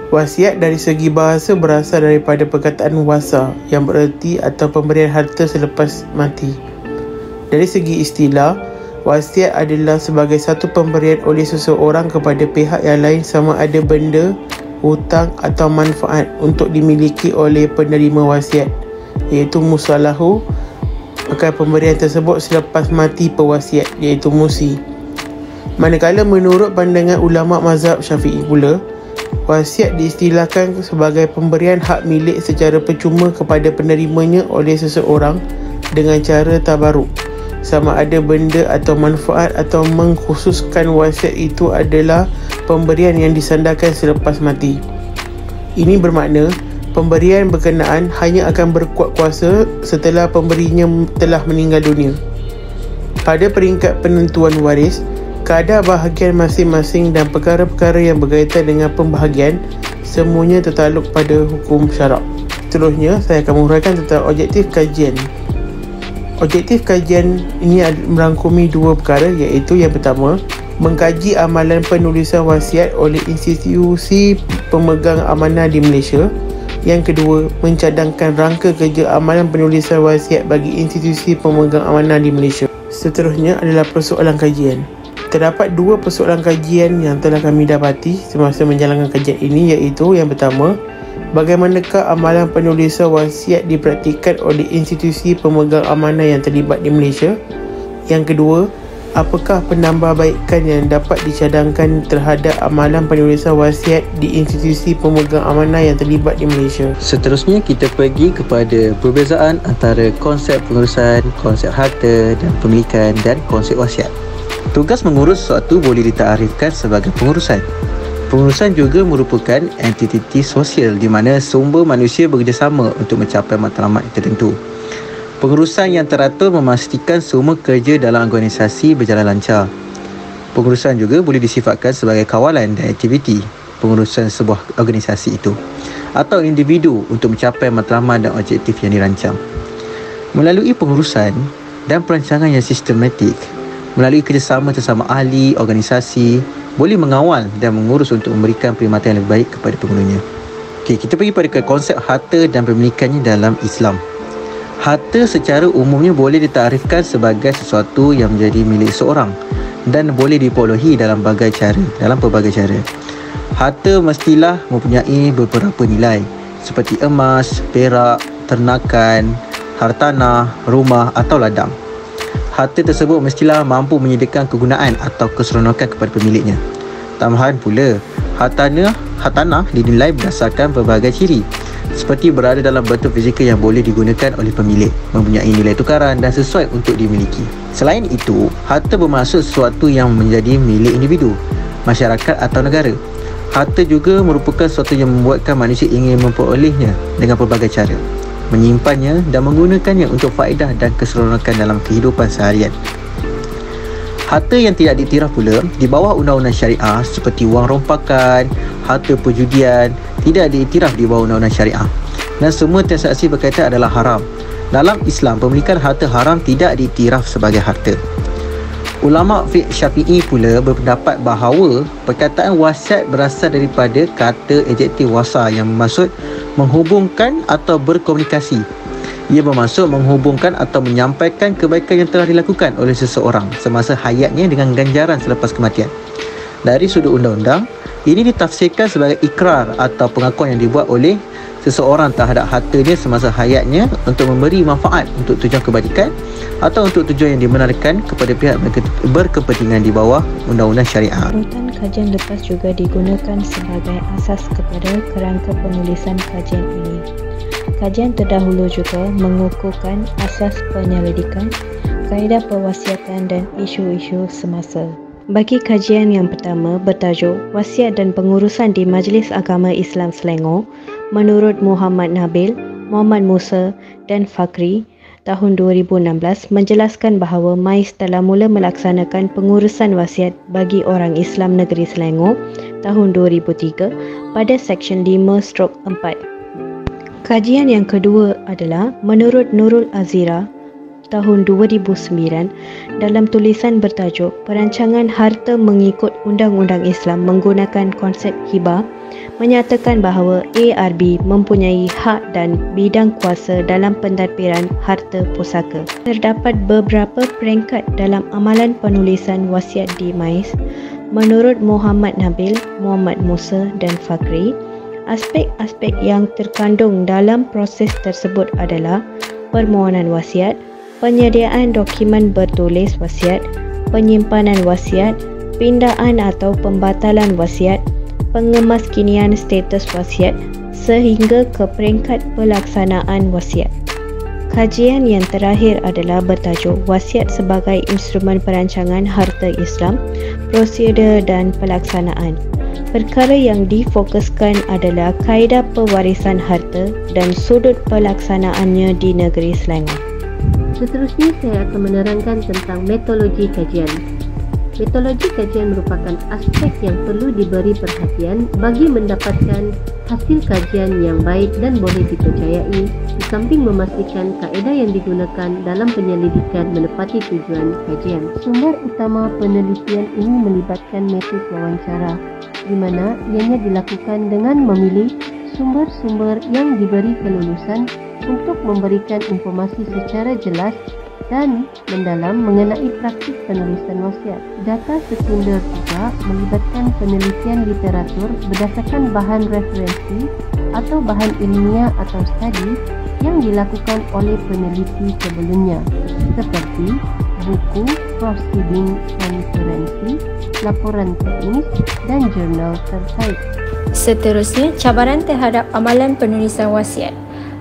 Wasiat dari segi bahasa berasal daripada perkataan wasa yang bererti atau pemberian harta selepas mati. Dari segi istilah, wasiat adalah sebagai satu pemberian oleh seseorang kepada pihak yang lain sama ada benda, hutang atau manfaat untuk dimiliki oleh penerima wasiat, iaitu musalahu. Maka pemberian tersebut selepas mati pewasiat, iaitu musi. Manakala menurut pandangan ulama mazhab Syafi'i pula, wasiat diistilahkan sebagai pemberian hak milik secara percuma kepada penerimanya oleh seseorang dengan cara tabaruk, sama ada benda atau manfaat, atau mengkhususkan wasiat itu adalah pemberian yang disandarkan selepas mati. Ini bermakna pemberian berkenaan hanya akan berkuat kuasa setelah pemberinya telah meninggal dunia. Pada peringkat penentuan waris, kadar bahagian masing-masing dan perkara-perkara yang berkaitan dengan pembahagian semuanya tertakluk pada hukum syarak. Seterusnya, saya akan menguraikan tentang objektif kajian. Objektif kajian ini merangkumi dua perkara, iaitu yang pertama, mengkaji amalan penulisan wasiat oleh institusi pemegang amanah di Malaysia. Yang kedua, mencadangkan rangka kerja amalan penulisan wasiat bagi institusi pemegang amanah di Malaysia. Seterusnya adalah persoalan kajian. Terdapat dua persoalan kajian yang telah kami dapati semasa menjalankan kajian ini, iaitu yang pertama, bagaimanakah amalan penulisan wasiat dipraktikkan oleh institusi pemegang amanah yang terlibat di Malaysia. Yang kedua, apakah penambahbaikan yang dapat dicadangkan terhadap amalan penulisan wasiat di institusi pemegang amanah yang terlibat di Malaysia. Seterusnya kita pergi kepada perbezaan antara konsep pengurusan, konsep harta dan pemilikan dan konsep wasiat. Tugas mengurus sesuatu boleh ditakrifkan sebagai pengurusan. Pengurusan juga merupakan entiti sosial di mana sumber manusia bekerjasama untuk mencapai matlamat tertentu. Pengurusan yang teratur memastikan semua kerja dalam organisasi berjalan lancar. Pengurusan juga boleh disifatkan sebagai kawalan dan aktiviti pengurusan sebuah organisasi itu atau individu untuk mencapai matlamat dan objektif yang dirancang. Melalui pengurusan dan perancangan yang sistematik, melalui kerjasama bersama ahli organisasi, boleh mengawal dan mengurus untuk memberikan perkhidmatan yang lebih baik kepada penggunanya. Okey, kita pergi pada konsep harta dan pemilikannya dalam Islam. Harta secara umumnya boleh ditakrifkan sebagai sesuatu yang menjadi milik seorang dan boleh diperolehi dalam pelbagai cara. Harta mestilah mempunyai beberapa nilai seperti emas, perak, ternakan, hartanah, rumah atau ladang. Harta tersebut mestilah mampu menyediakan kegunaan atau keseronokan kepada pemiliknya. Tambahan pula, hartanah dinilai berdasarkan pelbagai ciri seperti berada dalam bentuk fizikal yang boleh digunakan oleh pemilik, mempunyai nilai tukaran dan sesuai untuk dimiliki. Selain itu, harta bermaksud sesuatu yang menjadi milik individu, masyarakat atau negara. Harta juga merupakan sesuatu yang membuatkan manusia ingin memperolehnya dengan pelbagai cara, menyimpannya dan menggunakannya untuk faedah dan keseronokan dalam kehidupan seharian. Harta yang tidak diiktiraf pula di bawah undang-undang syariah seperti wang rompakan, harta perjudian tidak diiktiraf di bawah undang-undang syariah dan semua transaksi berkaitan adalah haram. Dalam Islam, pemilikan harta haram tidak diiktiraf sebagai harta. Ulama fiqh Syafi'i pula berpendapat bahawa perkataan wasiat berasal daripada kata adjektif wasa yang bermaksud menghubungkan atau berkomunikasi. Ia bermaksud menghubungkan atau menyampaikan kebaikan yang telah dilakukan oleh seseorang semasa hayatnya dengan ganjaran selepas kematian. Dari sudut undang-undang, ini ditafsirkan sebagai ikrar atau pengakuan yang dibuat oleh seseorang terhadap hartanya semasa hayatnya untuk memberi manfaat untuk tujuan kebajikan atau untuk tujuan yang dibenarkan kepada pihak berkepentingan di bawah undang-undang syariah. Urutan kajian lepas juga digunakan sebagai asas kepada kerangka penulisan kajian ini. Kajian terdahulu juga mengukuhkan asas penyelidikan, kaedah pewasiatan dan isu-isu semasa. Bagi kajian yang pertama bertajuk Wasiat dan Pengurusan di Majlis Agama Islam Selangor menurut Muhammad Nabil, Muhammad Musa dan Fakri tahun 2016 menjelaskan bahawa MAIS telah mula melaksanakan pengurusan wasiat bagi orang Islam negeri Selangor tahun 2003 pada Seksyen 5/4. Kajian yang kedua adalah menurut Nurul Azira tahun 2009 dalam tulisan bertajuk Perancangan Harta Mengikut Undang-Undang Islam Menggunakan Konsep Hibah menyatakan bahawa ARB mempunyai hak dan bidang kuasa dalam pentadbiran harta pusaka. Terdapat beberapa peringkat dalam amalan penulisan wasiat di MAIS. Menurut Muhammad Nabil, Muhammad Musa dan Fakri, aspek-aspek yang terkandung dalam proses tersebut adalah permohonan wasiat, penyediaan dokumen bertulis wasiat, penyimpanan wasiat, pindaan atau pembatalan wasiat, pengemaskinian status wasiat sehingga ke peringkat pelaksanaan wasiat. Kajian yang terakhir adalah bertajuk Wasiat sebagai Instrumen Perancangan Harta Islam, Prosedur dan Pelaksanaan. Perkara yang difokuskan adalah kaedah pewarisan harta dan sudut pelaksanaannya di negeri Selangor. Seterusnya saya akan menerangkan tentang metodologi kajian. Metodologi kajian merupakan aspek yang perlu diberi perhatian bagi mendapatkan hasil kajian yang baik dan boleh dipercayai, di samping memastikan kaedah yang digunakan dalam penyelidikan menepati tujuan kajian. Sumber utama penelitian ini melibatkan metode wawancara, di mana ianya dilakukan dengan memilih sumber-sumber yang diberi kelulusan untuk memberikan informasi secara jelas dan mendalam mengenai praktik penulisan wasiat. Data sekunder juga melibatkan penelitian literatur berdasarkan bahan referensi atau bahan ilmiah atau studi yang dilakukan oleh peneliti sebelumnya, seperti buku, proceeding referensi, laporan teknis dan jurnal terkait. Seterusnya, cabaran terhadap amalan penulisan wasiat.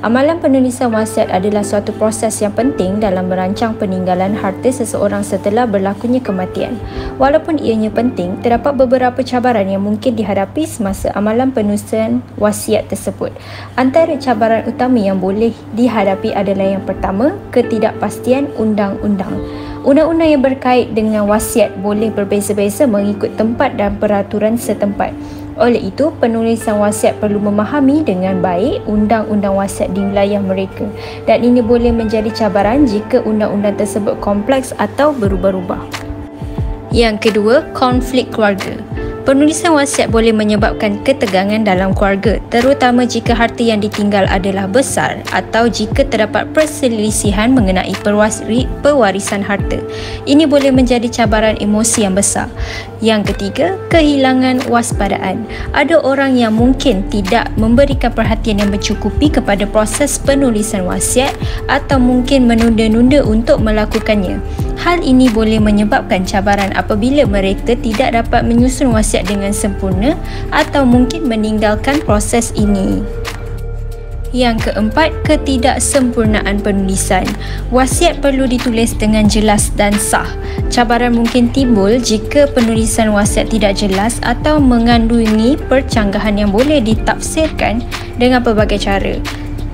Amalan penulisan wasiat adalah suatu proses yang penting dalam merancang peninggalan harta seseorang setelah berlakunya kematian. Walaupun ianya penting, terdapat beberapa cabaran yang mungkin dihadapi semasa amalan penulisan wasiat tersebut. Antara cabaran utama yang boleh dihadapi adalah yang pertama, ketidakpastian undang-undang. Undang-undang yang berkait dengan wasiat boleh berbeza-beza mengikut tempat dan peraturan setempat. Oleh itu, penulisan wasiat perlu memahami dengan baik undang-undang wasiat di wilayah mereka, dan ini boleh menjadi cabaran jika undang-undang tersebut kompleks atau berubah-ubah. Yang kedua, konflik keluarga. Penulisan wasiat boleh menyebabkan ketegangan dalam keluarga, terutama jika harta yang ditinggal adalah besar atau jika terdapat perselisihan mengenai pewarisan harta. Ini boleh menjadi cabaran emosi yang besar. Yang ketiga, kehilangan waspadaan. Ada orang yang mungkin tidak memberikan perhatian yang mencukupi kepada proses penulisan wasiat atau mungkin menunda-nunda untuk melakukannya. Hal ini boleh menyebabkan cabaran apabila mereka tidak dapat menyusun wasiat dengan sempurna atau mungkin meninggalkan proses ini. Yang keempat, ketidaksempurnaan penulisan. Wasiat perlu ditulis dengan jelas dan sah. Cabaran mungkin timbul jika penulisan wasiat tidak jelas atau mengandungi percanggahan yang boleh ditafsirkan dengan pelbagai cara.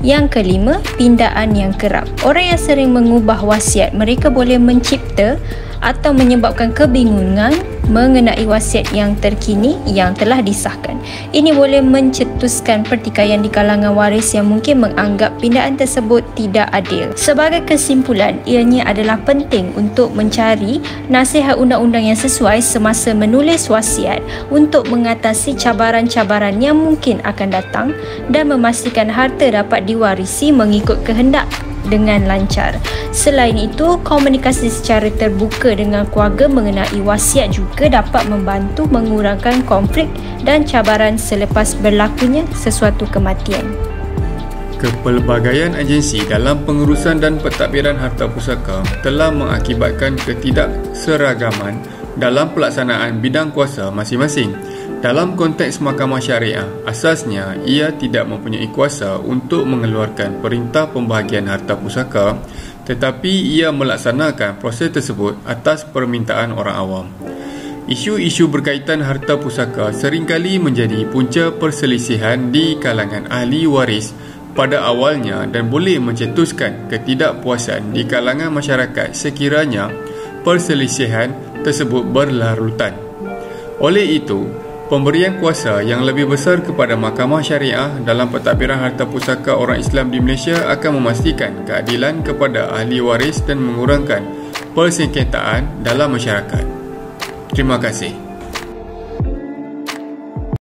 Yang kelima, pindaan yang kerap. Orang yang sering mengubah wasiat, mereka boleh mencipta atau menyebabkan kebingungan mengenai wasiat yang terkini yang telah disahkan. Ini boleh mencetuskan pertikaian di kalangan waris yang mungkin menganggap pindaan tersebut tidak adil. Sebagai kesimpulan, ianya adalah penting untuk mencari nasihat undang-undang yang sesuai semasa menulis wasiat untuk mengatasi cabaran-cabaran yang mungkin akan datang dan memastikan harta dapat diwarisi mengikut kehendak dengan lancar. Selain itu, komunikasi secara terbuka dengan keluarga mengenai wasiat juga dapat membantu mengurangkan konflik dan cabaran selepas berlakunya sesuatu kematian. Kepelbagaian agensi dalam pengurusan dan pentadbiran harta pusaka telah mengakibatkan ketidakseragaman dalam pelaksanaan bidang kuasa masing-masing. Dalam konteks mahkamah syariah, asasnya ia tidak mempunyai kuasa untuk mengeluarkan perintah pembahagian harta pusaka, tetapi ia melaksanakan proses tersebut atas permintaan orang awam. Isu-isu berkaitan harta pusaka seringkali menjadi punca perselisihan di kalangan ahli waris pada awalnya dan boleh mencetuskan ketidakpuasan di kalangan masyarakat sekiranya perselisihan tersebut berlarutan. Oleh itu, pemberian kuasa yang lebih besar kepada mahkamah syariah dalam pentadbiran harta pusaka orang Islam di Malaysia akan memastikan keadilan kepada ahli waris dan mengurangkan persengketaan dalam masyarakat. Terima kasih.